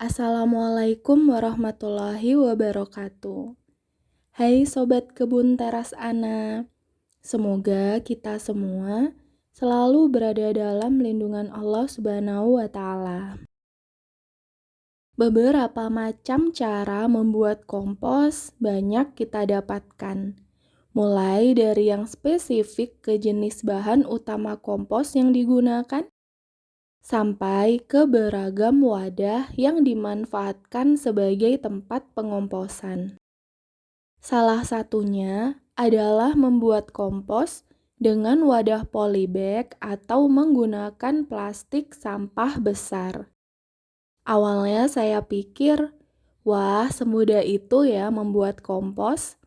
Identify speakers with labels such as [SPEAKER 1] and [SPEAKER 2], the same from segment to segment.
[SPEAKER 1] Assalamualaikum warahmatullahi wabarakatuh. Hai Sobat Kebun Teras Ana, semoga kita semua selalu berada dalam lindungan Allah Subhanahu wa Ta'ala. Beberapa macam cara membuat kompos banyak kita dapatkan, mulai dari yang spesifik ke jenis bahan utama kompos yang digunakan, sampai ke beragam wadah yang dimanfaatkan sebagai tempat pengomposan. Salah satunya adalah membuat kompos dengan wadah polybag atau menggunakan plastik sampah besar. Awalnya saya pikir, wah semudah itu ya membuat kompos.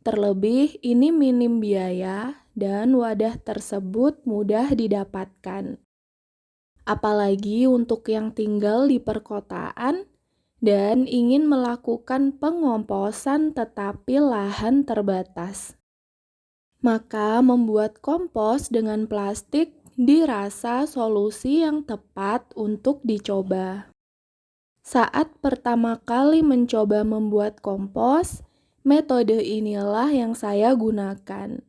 [SPEAKER 1] Terlebih ini minim biaya dan wadah tersebut mudah didapatkan. Apalagi untuk yang tinggal di perkotaan dan ingin melakukan pengomposan tetapi lahan terbatas. Maka membuat kompos dengan plastik dirasa solusi yang tepat untuk dicoba. Saat pertama kali mencoba membuat kompos, metode inilah yang saya gunakan.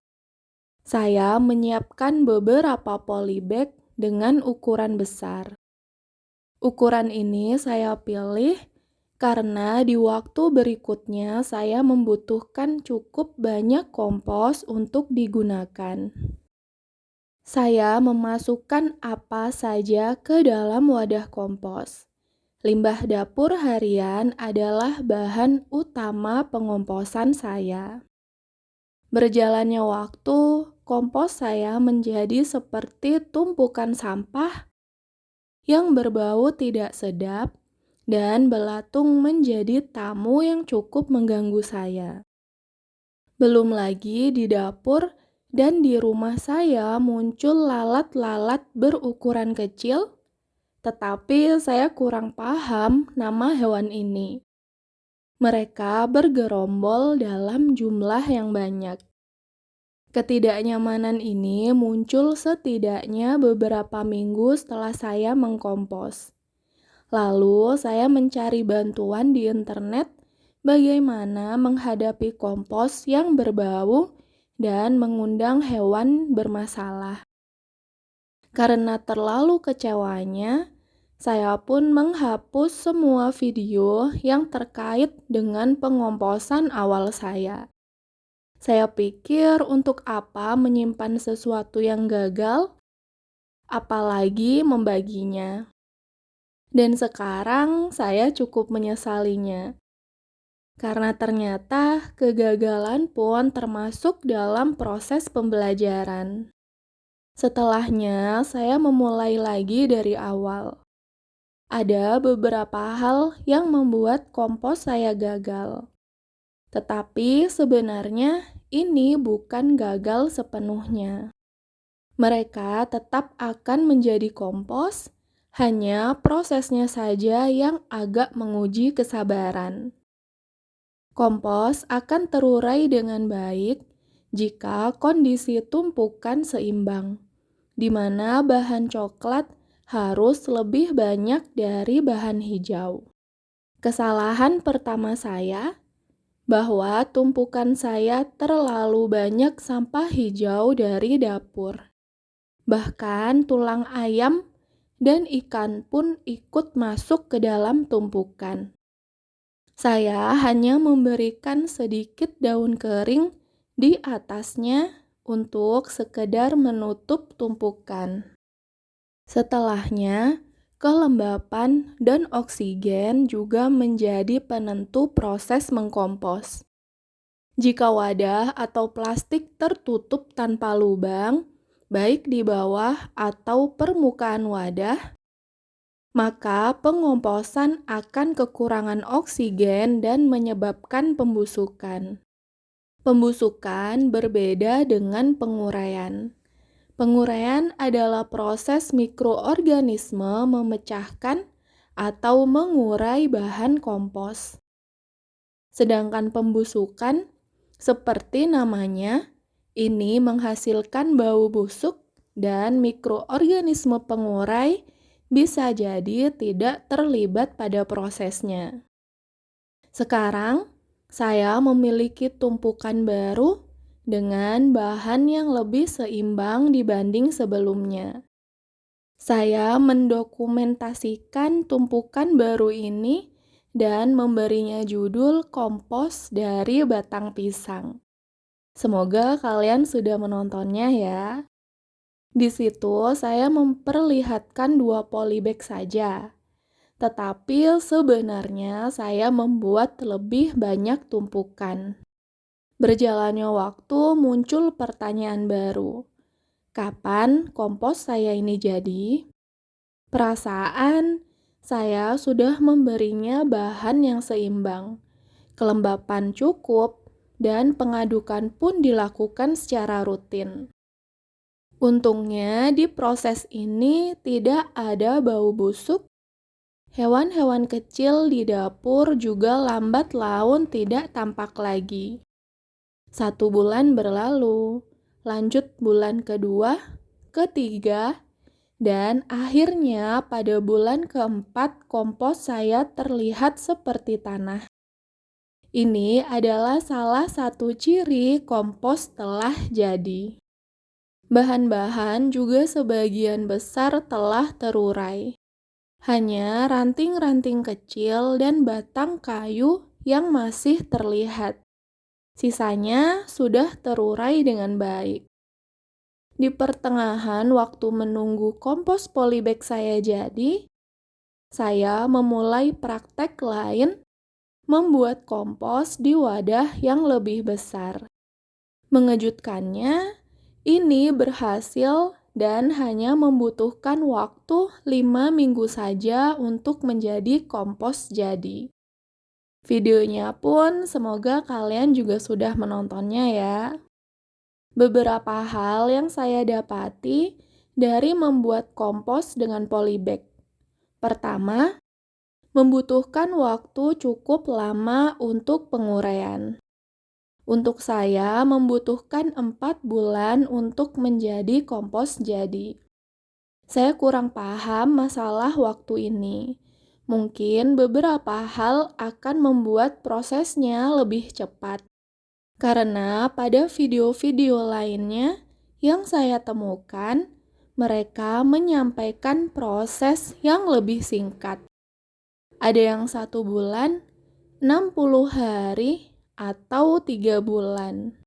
[SPEAKER 1] Saya menyiapkan beberapa polybag dengan ukuran besar. Ukuran ini saya pilih karena di waktu berikutnya saya membutuhkan cukup banyak kompos untuk digunakan. Saya memasukkan apa saja ke dalam wadah kompos. Limbah dapur harian adalah bahan utama pengomposan saya. Berjalannya waktu, kompos saya menjadi seperti tumpukan sampah yang berbau tidak sedap dan belatung menjadi tamu yang cukup mengganggu saya. Belum lagi di dapur dan di rumah saya muncul lalat-lalat berukuran kecil, tetapi saya kurang paham nama hewan ini. Mereka bergerombol dalam jumlah yang banyak. Ketidaknyamanan ini muncul setidaknya beberapa minggu setelah saya mengkompos. Lalu saya mencari bantuan di internet bagaimana menghadapi kompos yang berbau dan mengundang hewan bermasalah. Karena terlalu kecewanya, saya pun menghapus semua video yang terkait dengan pengomposan awal saya. Saya pikir untuk apa menyimpan sesuatu yang gagal, apalagi membaginya. Dan sekarang saya cukup menyesalinya. Karena ternyata kegagalan pun termasuk dalam proses pembelajaran. Setelahnya, saya memulai lagi dari awal. Ada beberapa hal yang membuat kompos saya gagal. Tetapi sebenarnya ini bukan gagal sepenuhnya. Mereka tetap akan menjadi kompos, hanya prosesnya saja yang agak menguji kesabaran. Kompos akan terurai dengan baik jika kondisi tumpukan seimbang, di mana bahan coklat harus lebih banyak dari bahan hijau. Kesalahan pertama saya bahwa tumpukan saya terlalu banyak sampah hijau dari dapur. Bahkan tulang ayam dan ikan pun ikut masuk ke dalam tumpukan. Saya hanya memberikan sedikit daun kering di atasnya untuk sekedar menutup tumpukan. Setelahnya, kelembapan dan oksigen juga menjadi penentu proses mengkompos. Jika wadah atau plastik tertutup tanpa lubang, baik di bawah atau permukaan wadah, maka pengomposan akan kekurangan oksigen dan menyebabkan pembusukan. Pembusukan berbeda dengan penguraian. Penguraian adalah proses mikroorganisme memecahkan atau mengurai bahan kompos. Sedangkan pembusukan, seperti namanya, ini menghasilkan bau busuk dan mikroorganisme pengurai bisa jadi tidak terlibat pada prosesnya. Sekarang, saya memiliki tumpukan baru dengan bahan yang lebih seimbang dibanding sebelumnya. Saya mendokumentasikan tumpukan baru ini dan memberinya judul kompos dari batang pisang. Semoga kalian sudah menontonnya ya. Di situ saya memperlihatkan 2 polybag saja. Tetapi sebenarnya saya membuat lebih banyak tumpukan. Berjalannya waktu muncul pertanyaan baru. Kapan kompos saya ini jadi? Perasaan saya sudah memberinya bahan yang seimbang, kelembapan cukup, dan pengadukan pun dilakukan secara rutin. Untungnya di proses ini tidak ada bau busuk. Hewan-hewan kecil di dapur juga lambat laun tidak tampak lagi. 1 bulan berlalu, lanjut bulan kedua, ketiga, dan akhirnya pada bulan keempat kompos saya terlihat seperti tanah. Ini adalah salah satu ciri kompos telah jadi. Bahan-bahan juga sebagian besar telah terurai. Hanya ranting-ranting kecil dan batang kayu yang masih terlihat. Sisanya sudah terurai dengan baik. Di pertengahan waktu menunggu kompos polybag saya jadi, saya memulai praktek lain membuat kompos di wadah yang lebih besar. Mengejutkannya, ini berhasil dan hanya membutuhkan waktu 5 minggu saja untuk menjadi kompos jadi. Videonya pun semoga kalian juga sudah menontonnya ya. Beberapa hal yang saya dapati dari membuat kompos dengan polybag. Pertama, membutuhkan waktu cukup lama untuk penguraian. Untuk saya membutuhkan 4 bulan untuk menjadi kompos jadi. Saya kurang paham masalah waktu ini. Mungkin beberapa hal akan membuat prosesnya lebih cepat. Karena pada video-video lainnya yang saya temukan, mereka menyampaikan proses yang lebih singkat. Ada yang 1 bulan, 60 hari, atau 3 bulan.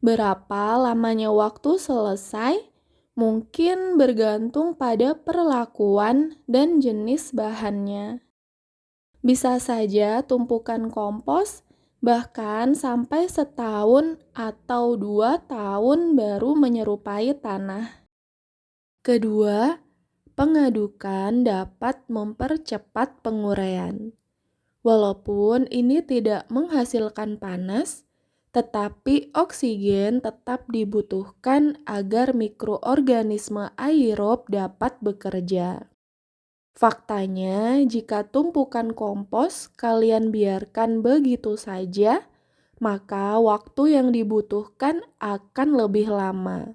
[SPEAKER 1] Berapa lamanya waktu selesai? Mungkin bergantung pada perlakuan dan jenis bahannya. Bisa saja tumpukan kompos bahkan sampai 1 tahun atau 2 tahun baru menyerupai tanah. Kedua, pengadukan dapat mempercepat penguraian. Walaupun ini tidak menghasilkan panas, tetapi oksigen tetap dibutuhkan agar mikroorganisme aerob dapat bekerja. Faktanya, jika tumpukan kompos kalian biarkan begitu saja, maka waktu yang dibutuhkan akan lebih lama.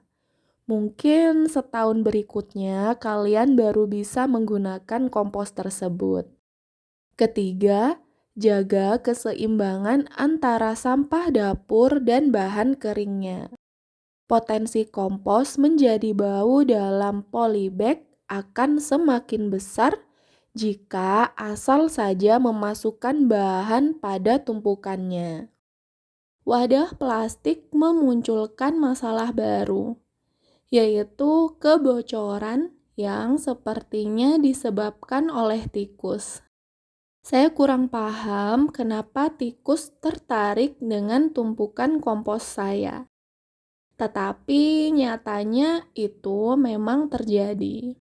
[SPEAKER 1] Mungkin setahun berikutnya kalian baru bisa menggunakan kompos tersebut. Ketiga, jaga keseimbangan antara sampah dapur dan bahan keringnya. Potensi kompos menjadi bau dalam polybag akan semakin besar jika asal saja memasukkan bahan pada tumpukannya. Wadah plastik memunculkan masalah baru, yaitu kebocoran yang sepertinya disebabkan oleh tikus. Saya kurang paham kenapa tikus tertarik dengan tumpukan kompos saya. Tetapi nyatanya itu memang terjadi.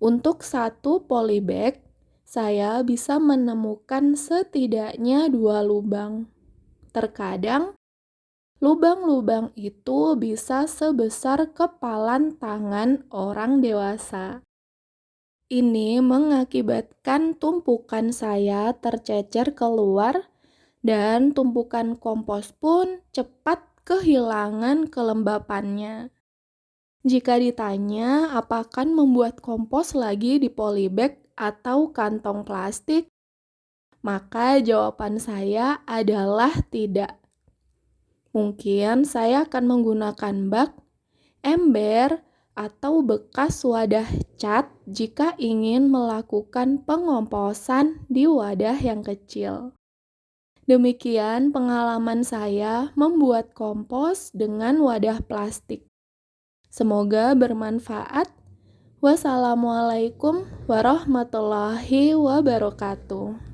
[SPEAKER 1] Untuk 1 polybag, saya bisa menemukan setidaknya 2 lubang. Terkadang, lubang-lubang itu bisa sebesar kepalan tangan orang dewasa. Ini mengakibatkan tumpukan saya tercecer keluar dan tumpukan kompos pun cepat kehilangan kelembapannya. Jika ditanya apakah membuat kompos lagi di polybag atau kantong plastik, maka jawaban saya adalah tidak. Mungkin saya akan menggunakan bak, ember, atau bekas wadah cat jika ingin melakukan pengomposan di wadah yang kecil. Demikian pengalaman saya membuat kompos dengan wadah plastik. Semoga bermanfaat. Wassalamualaikum warahmatullahi wabarakatuh.